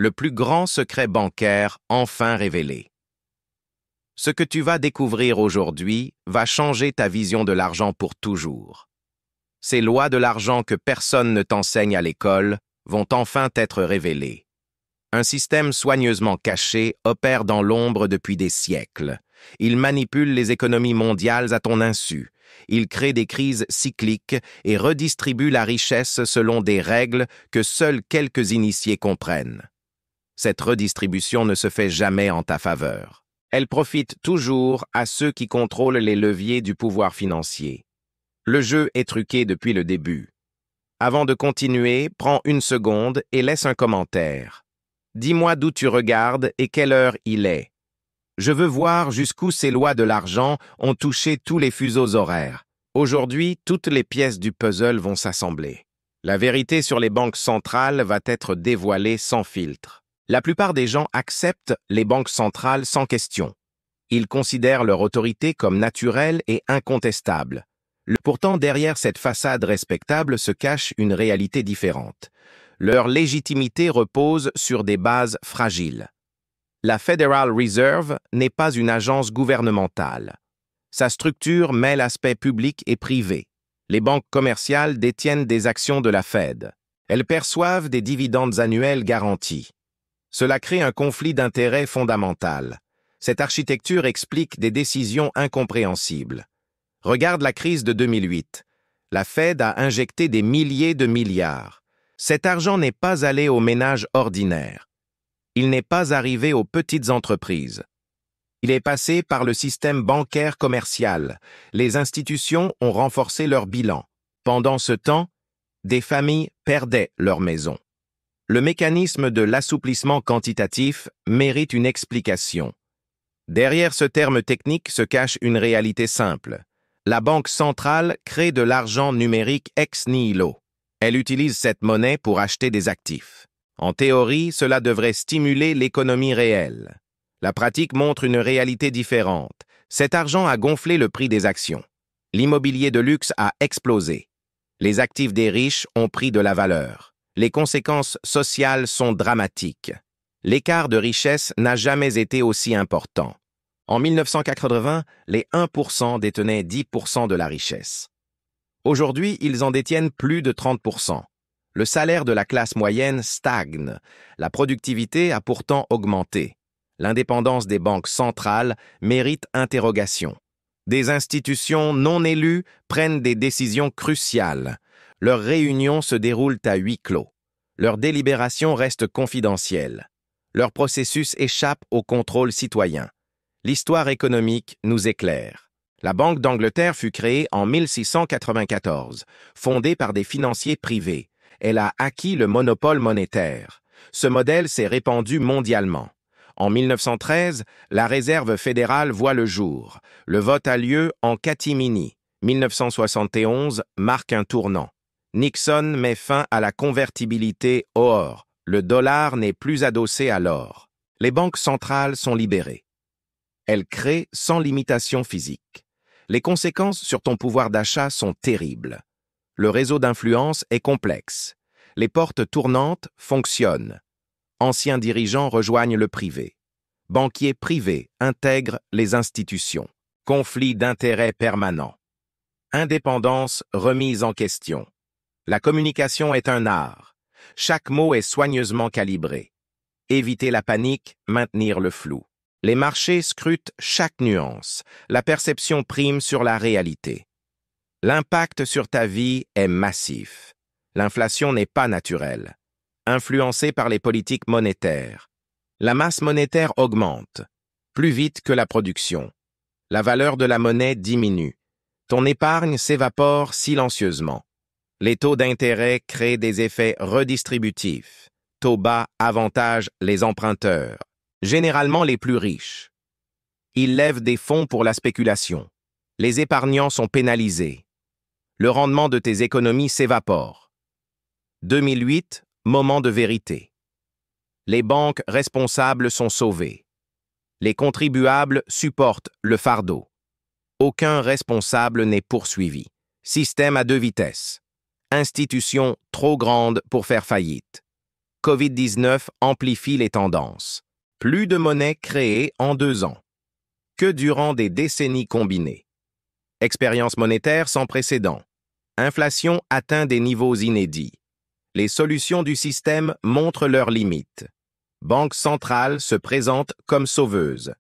le plus grand secret bancaire enfin révélé. Ce que tu vas découvrir aujourd'hui va changer ta vision de l'argent pour toujours. Ces lois de l'argent que personne ne t'enseigne à l'école vont enfin être révélées. Un système soigneusement caché opère dans l'ombre depuis des siècles. Il manipule les économies mondiales à ton insu. Il crée des crises cycliques et redistribue la richesse selon des règles que seuls quelques initiés comprennent. Cette redistribution ne se fait jamais en ta faveur. Elle profite toujours à ceux qui contrôlent les leviers du pouvoir financier. Le jeu est truqué depuis le début. Avant de continuer, prends une seconde et laisse un commentaire. Dis-moi d'où tu regardes et quelle heure il est. Je veux voir jusqu'où ces lois de l'argent ont touché tous les fuseaux horaires. Aujourd'hui, toutes les pièces du puzzle vont s'assembler. La vérité sur les banques centrales va être dévoilée sans filtre. La plupart des gens acceptent les banques centrales sans question. Ils considèrent leur autorité comme naturelle et incontestable. Pourtant, derrière cette façade respectable se cache une réalité différente. Leur légitimité repose sur des bases fragiles. La Federal Reserve n'est pas une agence gouvernementale. Sa structure mêle aspects publics et privés. Les banques commerciales détiennent des actions de la Fed. Elles perçoivent des dividendes annuels garantis. Cela crée un conflit d'intérêts fondamental. Cette architecture explique des décisions incompréhensibles. Regarde la crise de 2008. La Fed a injecté des milliers de milliards. Cet argent n'est pas allé aux ménages ordinaires. Il n'est pas arrivé aux petites entreprises. Il est passé par le système bancaire commercial. Les institutions ont renforcé leur bilan. Pendant ce temps, des familles perdaient leur maison. Le mécanisme de l'assouplissement quantitatif mérite une explication. Derrière ce terme technique se cache une réalité simple. La Banque centrale crée de l'argent numérique ex nihilo. Elle utilise cette monnaie pour acheter des actifs. En théorie, cela devrait stimuler l'économie réelle. La pratique montre une réalité différente. Cet argent a gonflé le prix des actions. L'immobilier de luxe a explosé. Les actifs des riches ont pris de la valeur. Les conséquences sociales sont dramatiques. L'écart de richesse n'a jamais été aussi important. En 1980, les 1% détenaient 10% de la richesse. Aujourd'hui, ils en détiennent plus de 30%. Le salaire de la classe moyenne stagne. La productivité a pourtant augmenté. L'indépendance des banques centrales mérite interrogation. Des institutions non élues prennent des décisions cruciales. Leurs réunions se déroulent à huis clos. Leurs délibérations restent confidentielles. Leur processus échappe au contrôle citoyen. L'histoire économique nous éclaire. La Banque d'Angleterre fut créée en 1694, fondée par des financiers privés. Elle a acquis le monopole monétaire. Ce modèle s'est répandu mondialement. En 1913, la Réserve fédérale voit le jour. Le vote a lieu en catimini. 1971 marque un tournant. Nixon met fin à la convertibilité or. Le dollar n'est plus adossé à l'or. Les banques centrales sont libérées. Elles créent sans limitation physique. Les conséquences sur ton pouvoir d'achat sont terribles. Le réseau d'influence est complexe. Les portes tournantes fonctionnent. Anciens dirigeants rejoignent le privé. Banquiers privés intègrent les institutions. Conflit d'intérêts permanent. Indépendance remise en question. La communication est un art. Chaque mot est soigneusement calibré. Éviter la panique, maintenir le flou. Les marchés scrutent chaque nuance. La perception prime sur la réalité. L'impact sur ta vie est massif. L'inflation n'est pas naturelle. Influencée par les politiques monétaires. La masse monétaire augmente, plus vite que la production. La valeur de la monnaie diminue. Ton épargne s'évapore silencieusement. Les taux d'intérêt créent des effets redistributifs. Taux bas avantagent les emprunteurs, généralement les plus riches. Ils lèvent des fonds pour la spéculation. Les épargnants sont pénalisés. Le rendement de tes économies s'évapore. 2008, moment de vérité. Les banques responsables sont sauvées. Les contribuables supportent le fardeau. Aucun responsable n'est poursuivi. Système à deux vitesses. Institution trop grande pour faire faillite. Covid-19 amplifie les tendances. Plus de monnaie créée en 2 ans que durant des décennies combinées. Expérience monétaire sans précédent. Inflation atteint des niveaux inédits. Les solutions du système montrent leurs limites. Banques centrales se présentent comme sauveuses,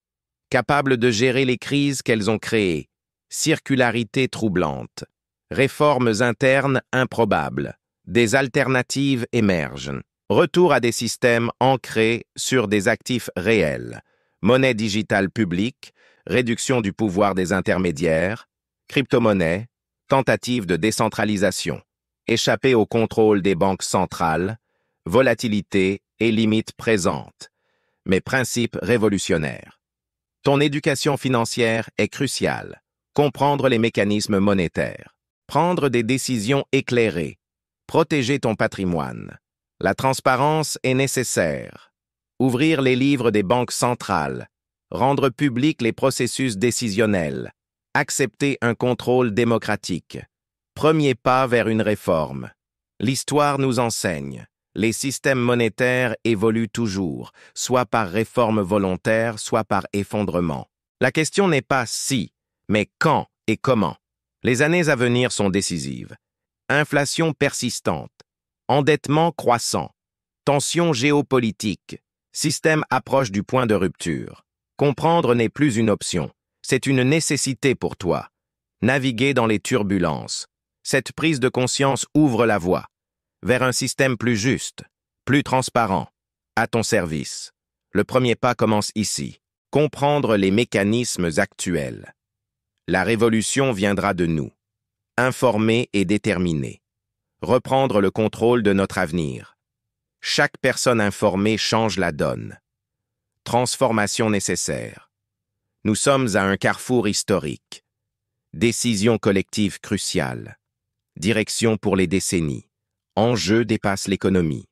capables de gérer les crises qu'elles ont créées. Circularité troublante. Réformes internes improbables. Des alternatives émergent. Retour à des systèmes ancrés sur des actifs réels. Monnaie digitale publique, réduction du pouvoir des intermédiaires, crypto-monnaie, tentative de décentralisation, échapper au contrôle des banques centrales, volatilité et limites présentes, mais principes révolutionnaires. Ton éducation financière est cruciale. Comprendre les mécanismes monétaires, prendre des décisions éclairées, protéger ton patrimoine. La transparence est nécessaire. Ouvrir les livres des banques centrales, rendre publics les processus décisionnels, accepter un contrôle démocratique. Premier pas vers une réforme. L'histoire nous enseigne. Les systèmes monétaires évoluent toujours, soit par réforme volontaire, soit par effondrement. La question n'est pas si, mais quand et comment. Les années à venir sont décisives. Inflation persistante, endettement croissant, tensions géopolitiques, système approche du point de rupture. Comprendre n'est plus une option, c'est une nécessité pour toi. Naviguer dans les turbulences. Cette prise de conscience ouvre la voie vers un système plus juste, plus transparent, à ton service. Le premier pas commence ici. Comprendre les mécanismes actuels. La révolution viendra de nous. Informer et déterminer. Reprendre le contrôle de notre avenir. Chaque personne informée change la donne. Transformation nécessaire. Nous sommes à un carrefour historique. Décision collective cruciale. Direction pour les décennies. Enjeu dépasse l'économie.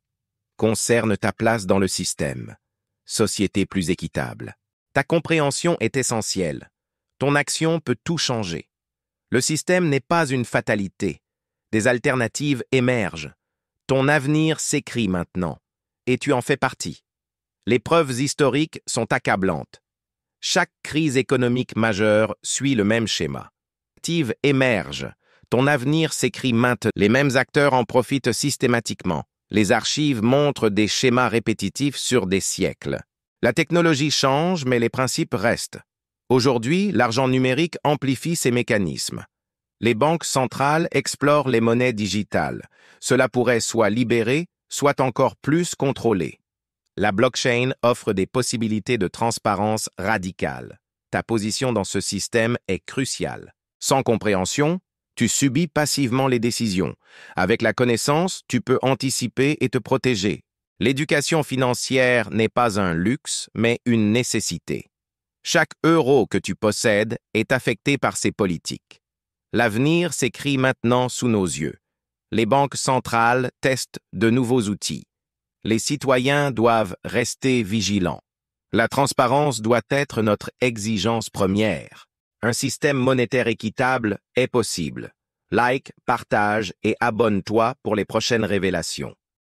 Concerne ta place dans le système. Société plus équitable. Ta compréhension est essentielle. Ton action peut tout changer. Le système n'est pas une fatalité. Des alternatives émergent. Ton avenir s'écrit maintenant, et tu en fais partie. Les preuves historiques sont accablantes. Chaque crise économique majeure suit le même schéma. Alternatives émergent. Ton avenir s'écrit maintenant. Les mêmes acteurs en profitent systématiquement. Les archives montrent des schémas répétitifs sur des siècles. La technologie change, mais les principes restent. Aujourd'hui, l'argent numérique amplifie ces mécanismes. Les banques centrales explorent les monnaies digitales. Cela pourrait soit libérer, soit encore plus contrôler. La blockchain offre des possibilités de transparence radicale. Ta position dans ce système est cruciale. Sans compréhension, tu subis passivement les décisions. Avec la connaissance, tu peux anticiper et te protéger. L'éducation financière n'est pas un luxe, mais une nécessité. Chaque euro que tu possèdes est affecté par ces politiques. L'avenir s'écrit maintenant sous nos yeux. Les banques centrales testent de nouveaux outils. Les citoyens doivent rester vigilants. La transparence doit être notre exigence première. Un système monétaire équitable est possible. Like, partage et abonne-toi pour les prochaines révélations.